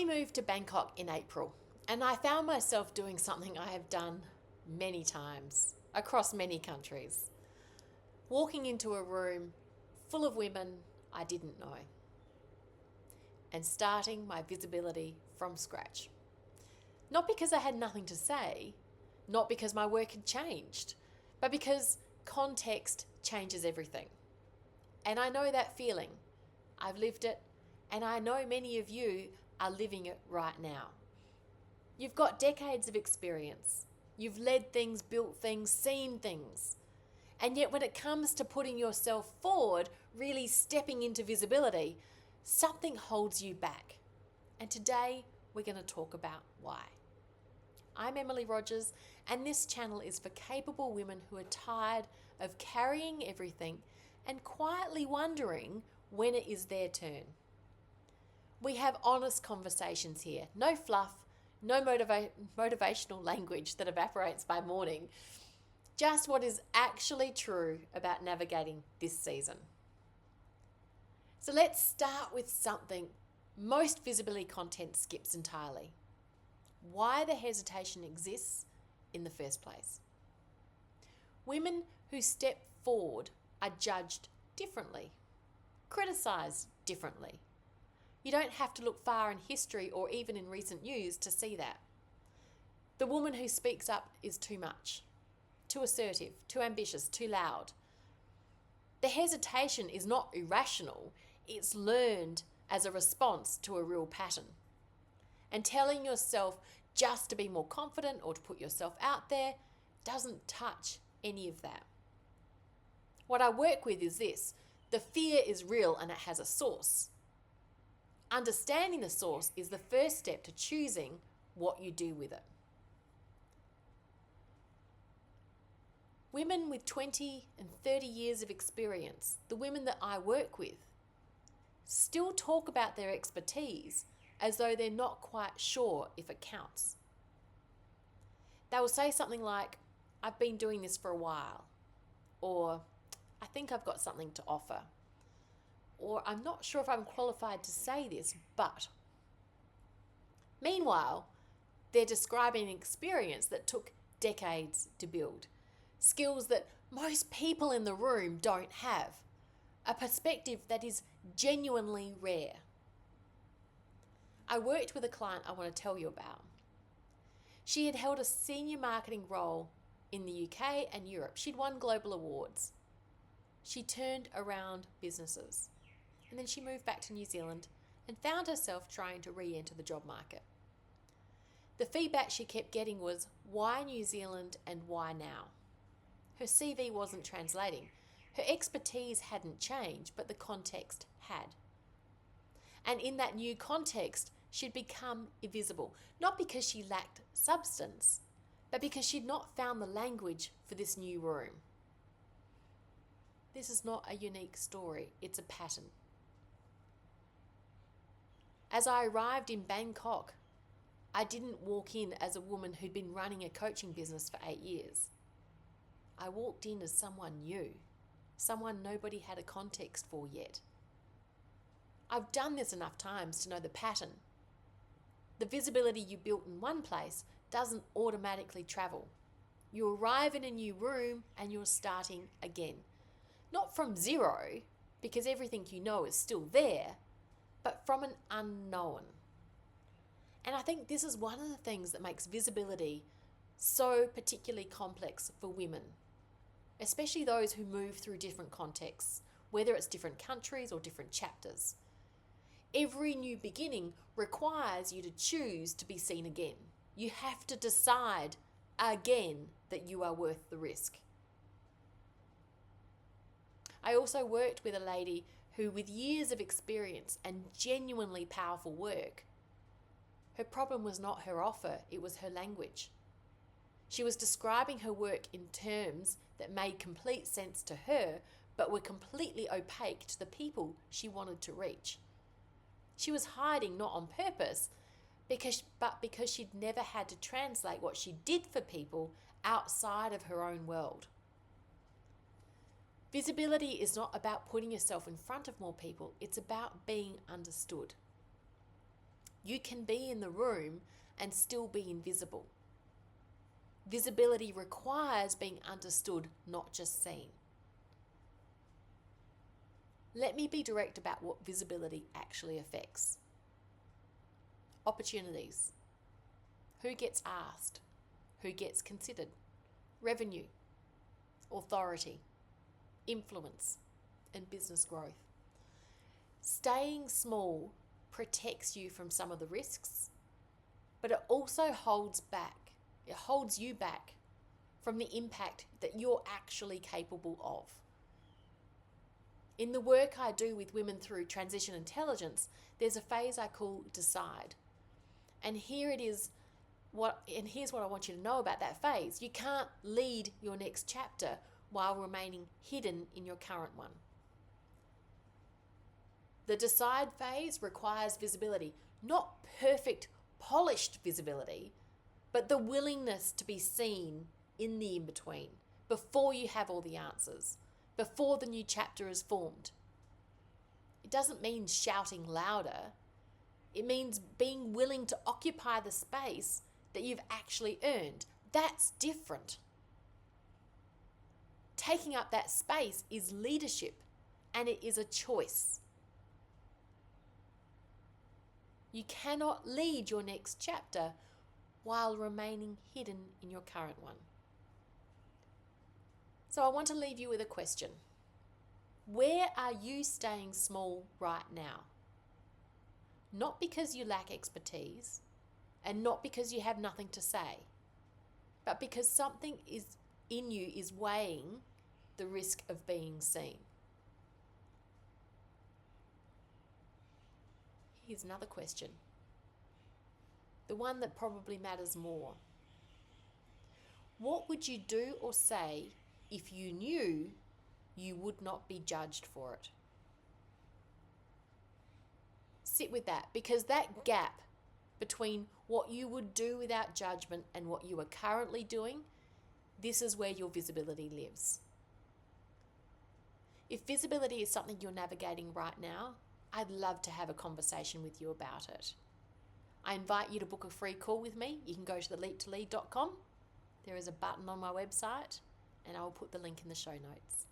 We moved to Bangkok in April, and I found myself doing something I have done many times across many countries. Walking into a room full of women I didn't know and starting my visibility from scratch. Not because I had nothing to say, not because my work had changed, but because context changes everything. And I know that feeling. I've lived it, and I know many of you are living it right now. You've got decades of experience. You've led things, built things, seen things. And yet when it comes to putting yourself forward, really stepping into visibility, something holds you back. And today we're going to talk about why. I'm Emily Rogers, and this channel is for capable women who are tired of carrying everything and quietly wondering when it is their turn. We have honest conversations here, no fluff, no motivational language that evaporates by morning, just what is actually true about navigating this season. So let's start with something most visibility content skips entirely. Why the hesitation exists in the first place. Women who step forward are judged differently, criticised differently. You don't have to look far in history or even in recent news to see that. The woman who speaks up is too much, too assertive, too ambitious, too loud. The hesitation is not irrational, it's learned as a response to a real pattern. And telling yourself just to be more confident or to put yourself out there doesn't touch any of that. What I work with is this: the fear is real and it has a source. Understanding the source is the first step to choosing what you do with it. Women with 20 and 30 years of experience, the women that I work with, still talk about their expertise as though they're not quite sure if it counts. They will say something like, "I've been doing this for a while," or "I think I've got something to offer," or "I'm not sure if I'm qualified to say this, but." Meanwhile, they're describing an experience that took decades to build, skills that most people in the room don't have, a perspective that is genuinely rare. I worked with a client I want to tell you about. She had held a senior marketing role in the UK and Europe. She'd won global awards. She turned around businesses. And then she moved back to New Zealand and found herself trying to re-enter the job market. The feedback she kept getting was, why New Zealand and why now? Her CV wasn't translating. Her expertise hadn't changed, but the context had. And in that new context, she'd become invisible, not because she lacked substance, but because she'd not found the language for this new room. This is not a unique story, it's a pattern. As I arrived in Bangkok, I didn't walk in as a woman who'd been running a coaching business for 8 years. I walked in as someone new, someone nobody had a context for yet. I've done this enough times to know the pattern. The visibility you built in one place doesn't automatically travel. You arrive in a new room and you're starting again. Not from zero, because everything you know is still there, but from an unknown. And I think this is one of the things that makes visibility so particularly complex for women, especially those who move through different contexts, whether it's different countries or different chapters. Every new beginning requires you to choose to be seen again. You have to decide again that you are worth the risk. I also worked with a lady who, with years of experience and genuinely powerful work, her problem was not her offer, it was her language. She was describing her work in terms that made complete sense to her, but were completely opaque to the people she wanted to reach. She was hiding not on purpose, but because she'd never had to translate what she did for people outside of her own world. Visibility is not about putting yourself in front of more people, it's about being understood. You can be in the room and still be invisible. Visibility requires being understood, not just seen. Let me be direct about what visibility actually affects. Opportunities. Who gets asked? Who gets considered? Revenue, authority, influence, and business growth. Staying small protects you from some of the risks, but it also holds you back from the impact that you're actually capable of. In the work I do with women through transition intelligence, there's a phase I call decide. And here's what I want you to know about that phase. You can't lead your next chapter while remaining hidden in your current one. The decide phase requires visibility, not perfect, polished visibility, but the willingness to be seen in the in-between, before you have all the answers, before the new chapter is formed. It doesn't mean shouting louder. It means being willing to occupy the space that you've actually earned. That's different. Taking up that space is leadership, and it is a choice. You cannot lead your next chapter while remaining hidden in your current one. So I want to leave you with a question. Where are you staying small right now? Not because you lack expertise, and not because you have nothing to say, but because something in you is weighing the risk of being seen. Here's another question. The one that probably matters more. What would you do or say if you knew you would not be judged for it? Sit with that, because that gap between what you would do without judgment and what you are currently doing, this is where your visibility lives. If visibility is something you're navigating right now, I'd love to have a conversation with you about it. I invite you to book a free call with me. You can go to theleaptolead.com. There is a button on my website, and I will put the link in the show notes.